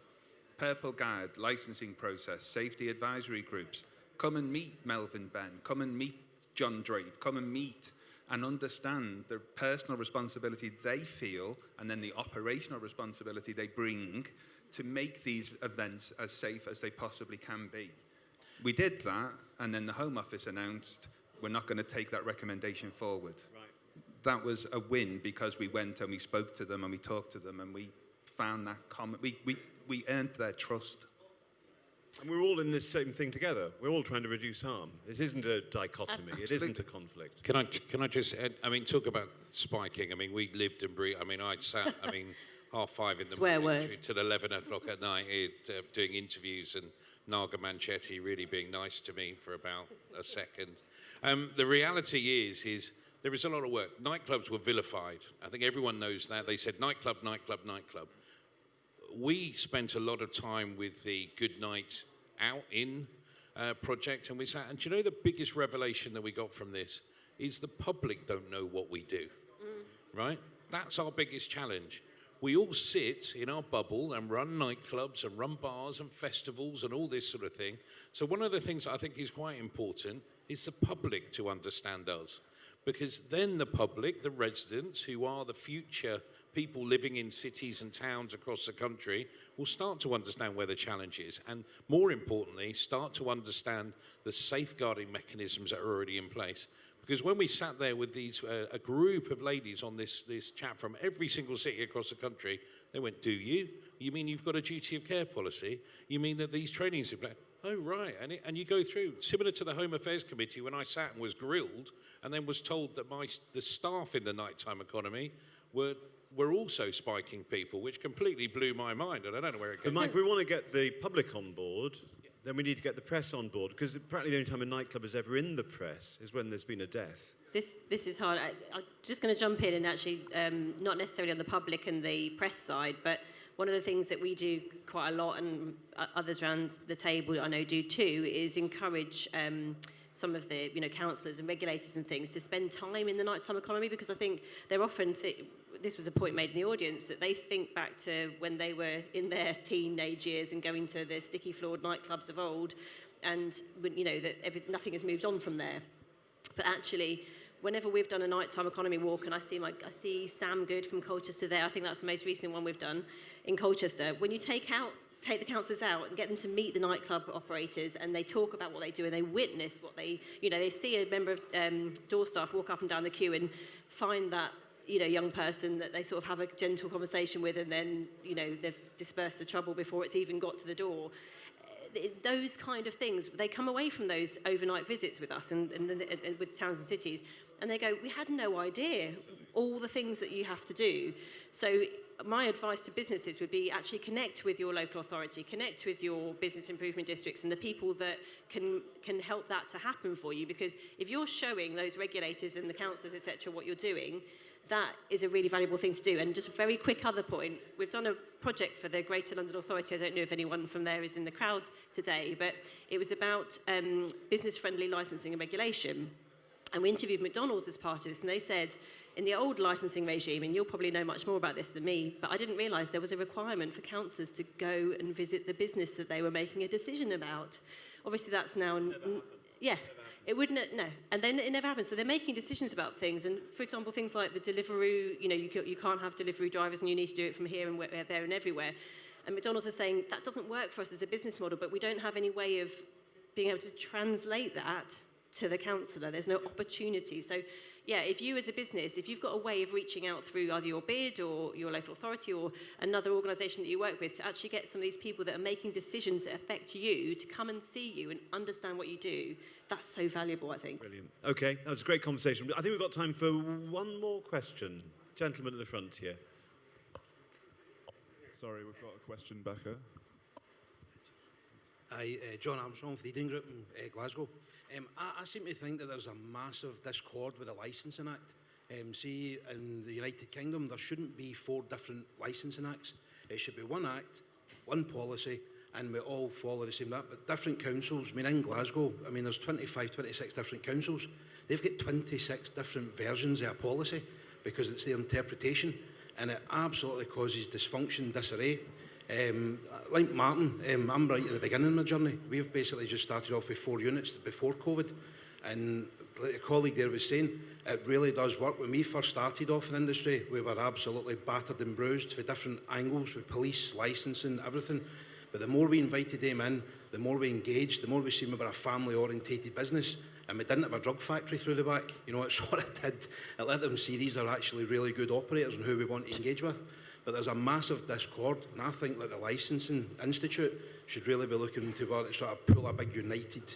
[SPEAKER 5] Purple Guide, licensing process, safety advisory groups, come and meet Melvin Benn, come and meet John Drape, come and meet and understand the personal responsibility they feel and then the operational responsibility they bring to make these events as safe as they possibly can be. We did that, and then the Home Office announced, we're not going to take that recommendation forward. Right. That was a win because we went and we spoke to them and we talked to them and we found that common, we earned their trust.
[SPEAKER 2] And we're all in this same thing together. We're all trying to reduce harm. It isn't a dichotomy. It isn't a conflict.
[SPEAKER 1] Can I just, talk about spiking? We lived and breathed. I sat, 5:30 in the morning till 11 o'clock at night doing interviews and Naga Manchetti really being nice to me for about a second. The reality is there is a lot of work. Nightclubs were vilified. I think everyone knows that. They said nightclub, nightclub, nightclub. We spent a lot of time with the Good Night Out In project, and we sat, and do you know the biggest revelation that we got from this is the public don't know what we do, right? That's our biggest challenge. We all sit in our bubble and run nightclubs and run bars and festivals and all this sort of thing. So one of the things I think is quite important is the public to understand us. Because then the public, the residents, who are the future people living in cities and towns across the country, will start to understand where the challenge is. And more importantly, start to understand the safeguarding mechanisms that are already in place. Because when we sat there with these, a group of ladies on this chat from every single city across the country, they went, do you? You mean you've got a duty of care policy? You mean that these trainings are in place? Oh, right. And you go through, similar to the Home Affairs Committee, when I sat and was grilled and then was told that the staff in the nighttime economy were also spiking people, which completely blew my mind, and I don't know where it came from.
[SPEAKER 2] Mike, if we want to get the public on board, then we need to get the press on board, because apparently the only time a nightclub is ever in the press is when there's been a death.
[SPEAKER 4] This is hard. I'm just going to jump in and actually, not necessarily on the public and the press side, but one of the things that we do quite a lot, and others around the table I know do too, is encourage some of the councillors and regulators and things to spend time in the nighttime economy, because I think they're often, this was a point made in the audience, that they think back to when they were in their teenage years and going to the sticky floored nightclubs of old, and that nothing has moved on from there. But actually, whenever we've done a nighttime economy walk, and I see Sam Good from Colchester there, I think that's the most recent one we've done in Colchester. When you take the councillors out and get them to meet the nightclub operators, and they talk about what they do and they witness what they see a member of door staff walk up and down the queue and find that young person that they sort of have a gentle conversation with, and then they've dispersed the trouble before it's even got to the door. Those kind of things, they come away from those overnight visits with us and with towns and cities, and they go, we had no idea all the things that you have to do. So my advice to businesses would be actually connect with your local authority, connect with your business improvement districts and the people that can help that to happen for you. Because if you're showing those regulators and the councillors, etc., what you're doing, that is a really valuable thing to do. And just a very quick other point, we've done a project for the Greater London Authority. I don't know if anyone from there is in the crowd today, but it was about business-friendly licensing and regulation. And we interviewed McDonald's as part of this, and they said, in the old licensing regime, and you'll probably know much more about this than me, but I didn't realise there was a requirement for councillors to go and visit the business that they were making a decision about. Obviously, that's now... Yeah, it wouldn't, no. And then it never happens. So they're making decisions about things. And for example, things like the Deliveroo, you know, you can't have Deliveroo drivers and you need to do it from here and there and everywhere. And McDonald's are saying that doesn't work for us as a business model, but we don't have any way of being able to translate that to the councillor. There's no opportunity. So yeah, if you as a business, if you've got a way of reaching out through either your bid or your local authority or another organisation that you work with to actually get some of these people that are making decisions that affect you to come and see you and understand what you do, that's so valuable, I think.
[SPEAKER 2] Brilliant. Okay, that was a great conversation. I think we've got time for one more question. Gentleman at the front here.
[SPEAKER 9] Sorry, we've got a question back here.
[SPEAKER 10] Hi, John Armstrong for the Eden Group in Glasgow. I seem to think that there's a massive discord with the Licensing Act. See, in the United Kingdom, there shouldn't be 4 different licensing acts. It should be one act, one policy, and we all follow the same that. But different councils, I mean, in Glasgow, I mean, there's 25, 26 different councils. They've got 26 different versions of a policy because it's their interpretation, and it absolutely causes dysfunction, disarray. Like Martin, I'm right at the beginning of my journey. We've basically just started off with 4 units before COVID, and like a colleague there was saying, it really does work. When we first started off in the industry, we were absolutely battered and bruised for different angles with police, licensing, everything. But the more we invited them in, the more we engaged, the more we seen we were a family-orientated business, and we didn't have a drug factory through the back. You know, it's what it did. It let them see these are actually really good operators and who we want to engage with. But there's a massive discord, and I think that the Licensing Institute should really be looking to sort of pull a big united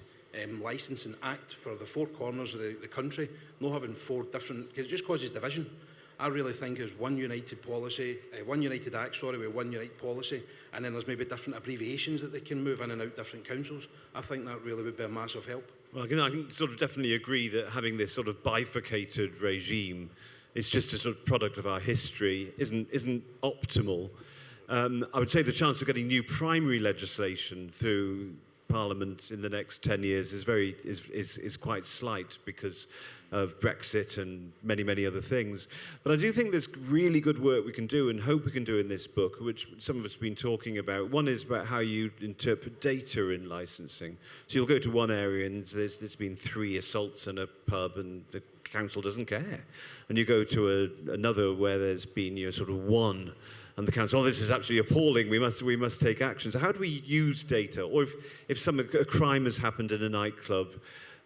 [SPEAKER 10] licensing act for the 4 corners of the country, not having 4 different, because it just causes division. I really think it's one united policy, one united act, sorry, with one united policy, and then there's maybe different abbreviations that they can move in and out different councils. I think that really would be a massive help.
[SPEAKER 2] Well, I can sort of definitely agree that having this sort of bifurcated regime, it's just a sort of product of our history, isn't optimal. I would say the chance of getting new primary legislation through Parliament in the next 10 years is quite slight because of Brexit and many, many other things. But I do think there's really good work we can do and hope we can do in this book, which some of us have been talking about. One is about how you interpret data in licensing. So you'll go to one area and there's been 3 assaults in a pub and the council doesn't care. And you go to another where there's been sort of 1 and the council, this is absolutely appalling, we must take action. So how do we use data? Or if a crime has happened in a nightclub,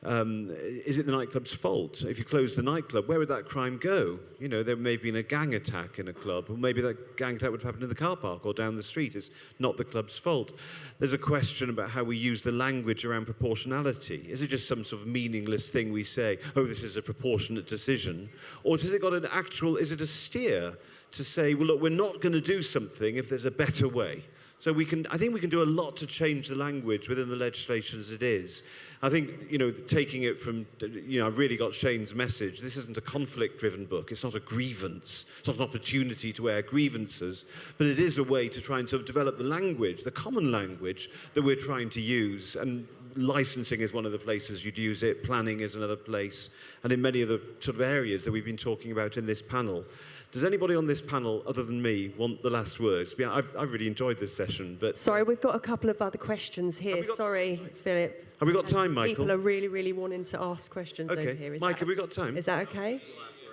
[SPEAKER 2] is it the nightclub's fault? If you close the nightclub, where would that crime go? You know, there may have been a gang attack in a club, or maybe that gang attack would have happened in the car park or down the street. It's not the club's fault. There's a question about how we use the language around proportionality. Is it just some sort of meaningless thing we say, oh, this is a proportionate decision? Or has it got an actual, is it a steer to say, well, look, we're not going to do something if there's a better way? So I think we can do a lot to change the language within the legislation as it is. I think, taking it from, I've really got Shane's message. This isn't a conflict-driven book. It's not a grievance. It's not an opportunity to air grievances. But it is a way to try and sort of develop the language, the common language that we're trying to use. And licensing is one of the places you'd use it. Planning is another place. And in many of the sort of areas that we've been talking about in this panel. Does anybody on this panel, other than me, want the last words? Yeah, I've really enjoyed this session, but...
[SPEAKER 11] Sorry, we've got a couple of other questions here. Sorry, Philip.
[SPEAKER 2] Have we got time, Michael?
[SPEAKER 11] People are really, really wanting to ask questions over here.
[SPEAKER 2] Mike, have we got time?
[SPEAKER 11] Is that okay?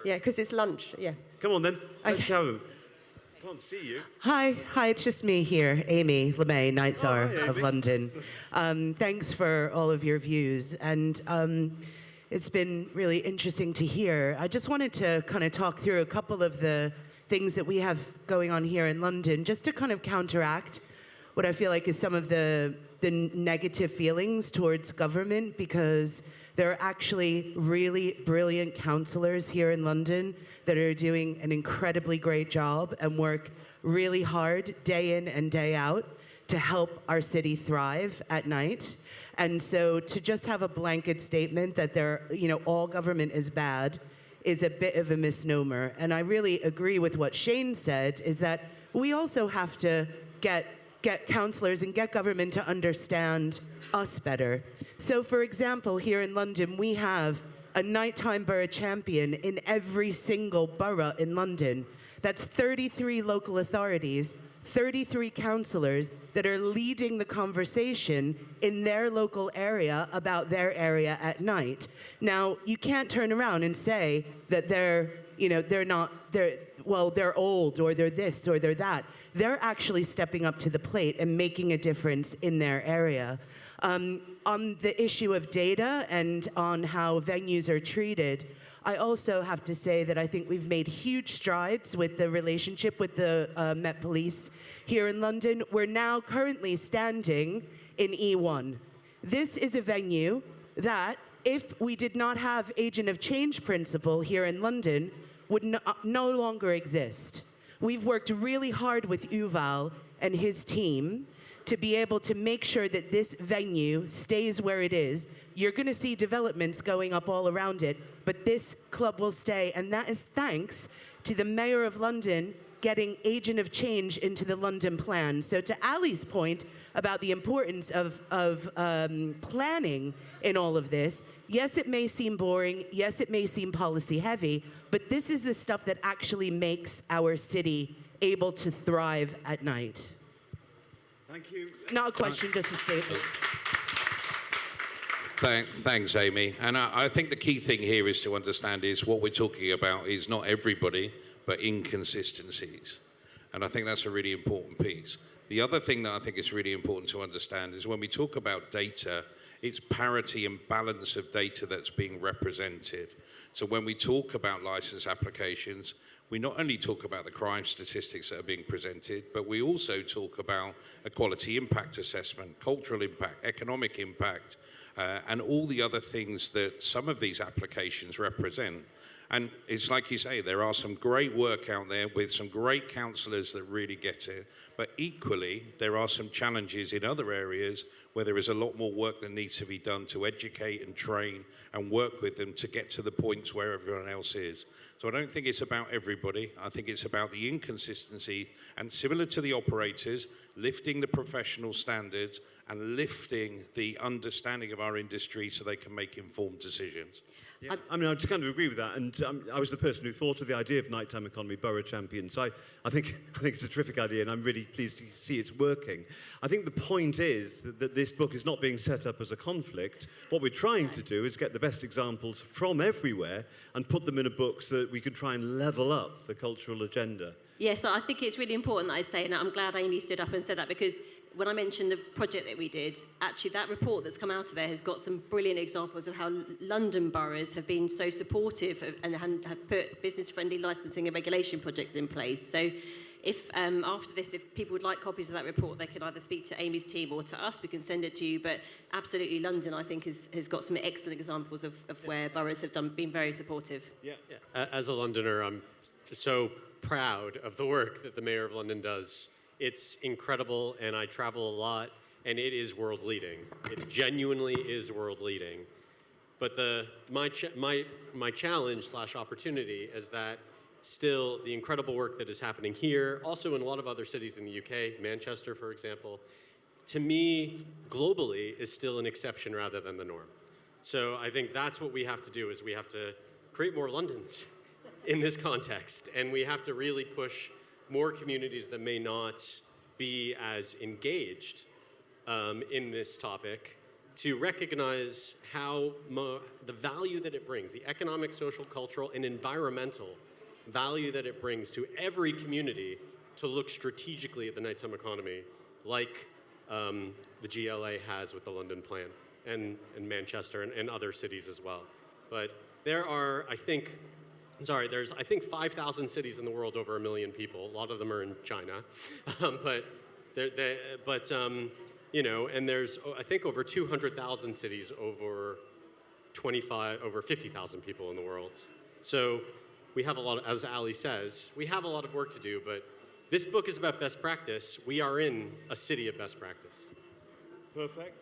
[SPEAKER 11] Yeah, because it's lunch, yeah.
[SPEAKER 2] Come on, then. Let's have them. Can't see you.
[SPEAKER 12] Hi, it's just me here, Amy LeMay, Night Czar of London. Thanks for all of your views, and it's been really interesting to hear. I just wanted to kind of talk through a couple of the things that we have going on here in London, just to kind of counteract what I feel like is some of the negative feelings towards government, because there are actually really brilliant councillors here in London that are doing an incredibly great job and work really hard day in and day out to help our city thrive at night. And so to just have a blanket statement that all government is bad is a bit of a misnomer. And I really agree with what Shane said, is that we also have to get councillors and get government to understand us better. So for example, here in London, we have a nighttime borough champion in every single borough in London. That's 33 local authorities, 33 councillors that are leading the conversation in their local area about their area at night. Now, you can't turn around and say that they're old or they're this or they're that. They're actually stepping up to the plate and making a difference in their area. On the issue of data and on how venues are treated, I also have to say that I think we've made huge strides with the relationship with the Met Police here in London. We're now currently standing in E1. This is a venue that, if we did not have Agent of Change principle here in London, would no longer exist. We've worked really hard with Yuval and his team to be able to make sure that this venue stays where it is. You're going to see developments going up all around it, but this club will stay, and that is thanks to the Mayor of London getting Agent of Change into the London plan. So to Ali's point about the importance of planning in all of this, yes, it may seem boring, yes, it may seem policy heavy, but this is the stuff that actually makes our city able to thrive at night.
[SPEAKER 2] Thank you.
[SPEAKER 12] Not a question, just a statement.
[SPEAKER 1] Thanks, Amy. And I think the key thing here is to understand is what we're talking about is not everybody, but inconsistencies. And I think that's a really important piece. The other thing that I think is really important to understand is when we talk about data, it's parity and balance of data that's being represented. So when we talk about license applications, we not only talk about the crime statistics that are being presented, but we also talk about a quality impact assessment, cultural impact, economic impact, and all the other things that some of these applications represent. And it's like you say, there are some great work out there with some great councillors that really get it, but equally, there are some challenges in other areas where there is a lot more work that needs to be done to educate and train and work with them to get to the points where everyone else is. So I don't think it's about everybody. I think it's about the inconsistency, and similar to the operators, lifting the professional standards and lifting the understanding of our industry so they can make informed decisions.
[SPEAKER 2] Yeah. I mean, I just kind of agree with that. And I was the person who thought of the idea of nighttime economy borough champions. So I think it's a terrific idea, and I'm really pleased to see it's working. I think the point is that this book is not being set up as a conflict. What we're trying to do is get the best examples from everywhere and put them in a book so that we can try and level up the cultural agenda.
[SPEAKER 4] Yes, I think it's really important that I say, and I'm glad Amy stood up and said that, because when I mentioned the project that we did, actually that report that's come out of there has got some brilliant examples of how London boroughs have been so supportive and have put business-friendly licensing and regulation projects in place. So if after this, if people would like copies of that report, they can either speak to Amy's team or to us. We can send it to you. But absolutely, London, I think, has got some excellent examples of where boroughs have been very supportive.
[SPEAKER 3] Yeah. As a Londoner, I'm so proud of the work that the Mayor of London does. It's incredible, and I travel a lot, and it is world-leading. It genuinely is world-leading. But my challenge/opportunity is that still the incredible work that is happening here, also in a lot of other cities in the UK, Manchester, for example, to me, globally, is still an exception rather than the norm. So I think that's what we have to do, is we have to create more Londons in this context, and we have to really push more communities that may not be as engaged in this topic to recognize how the value that it brings, the economic, social, cultural, and environmental value that it brings to every community to look strategically at the nighttime economy, like the GLA has with the London plan and Manchester and other cities as well. But there are, there's 5,000 cities in the world over 1 million people. A lot of them are in China, and there's I think over 200,000 cities over 50,000 people in the world. So we have a lot, as Ali says, we have a lot of work to do. But this book is about best practice. We are in a city of best practice.
[SPEAKER 2] Perfect.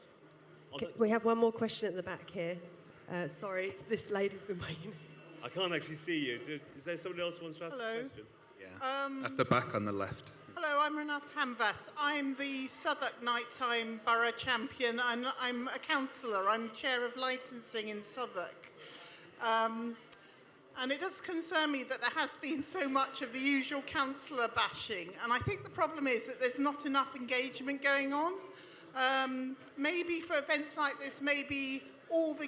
[SPEAKER 11] Okay, we have one more question at the back here. Sorry, this lady's been waiting.
[SPEAKER 2] I can't actually see you. Is there someone else who wants to ask
[SPEAKER 13] Hello.
[SPEAKER 2] a question?
[SPEAKER 5] Yeah. At the back on the left.
[SPEAKER 13] Hello, I'm Renata Hamvas. I'm the Southwark Nighttime Borough Champion, and I'm a councillor. I'm chair of licensing in Southwark. And it does concern me that there has been so much of the usual councillor bashing, and I think the problem is that there's not enough engagement going on. Maybe for events like this, maybe all the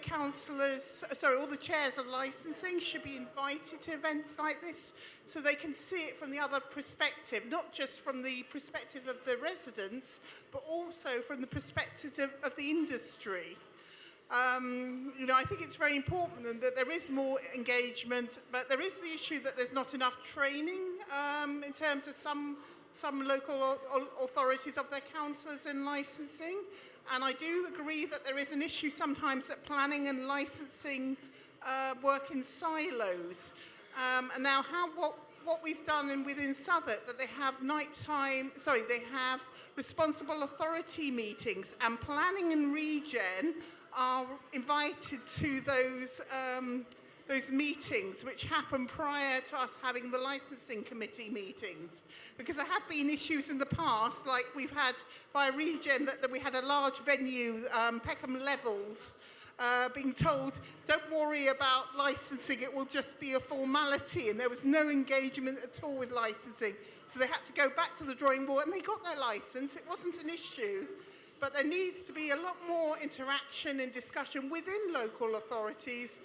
[SPEAKER 13] chairs of licensing should be invited to events like this so they can see it from the other perspective, not just from the perspective of the residents, but also from the perspective of the industry. I think it's very important that there is more engagement, but there is the issue that there's not enough training in terms of some local authorities of their councillors in licensing. And I do agree that there is an issue sometimes that planning and licensing work in silos. And now what we've done within Southwark, that they have they have responsible authority meetings, and planning and regen are invited to those meetings, which happen prior to us having the licensing committee meetings. Because there have been issues in the past, like we've had by Regen that we had a large venue, Peckham Levels, being told, don't worry about licensing, it will just be a formality, and there was no engagement at all with licensing. So they had to go back to the drawing board, and they got their license. It wasn't an issue. But there needs to be a lot more interaction and discussion within local authorities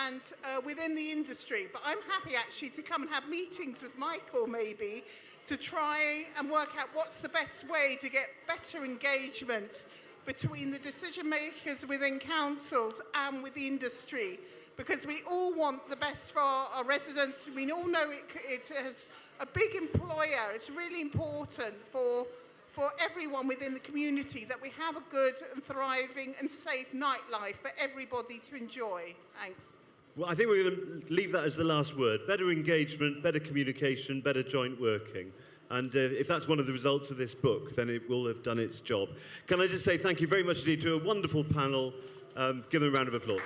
[SPEAKER 13] and within the industry. But I'm happy actually to come and have meetings with Michael maybe to try and work out what's the best way to get better engagement between the decision makers within councils and with the industry. Because we all want the best for our residents. We all know it has a big employer. It's really important for everyone within the community that we have a good and thriving and safe nightlife for everybody to enjoy. Thanks.
[SPEAKER 2] Well, I think we're going to leave that as the last word. Better engagement, better communication, better joint working. And if that's one of the results of this book, then it will have done its job. Can I just say thank you very much indeed to a wonderful panel. Give them a round of applause.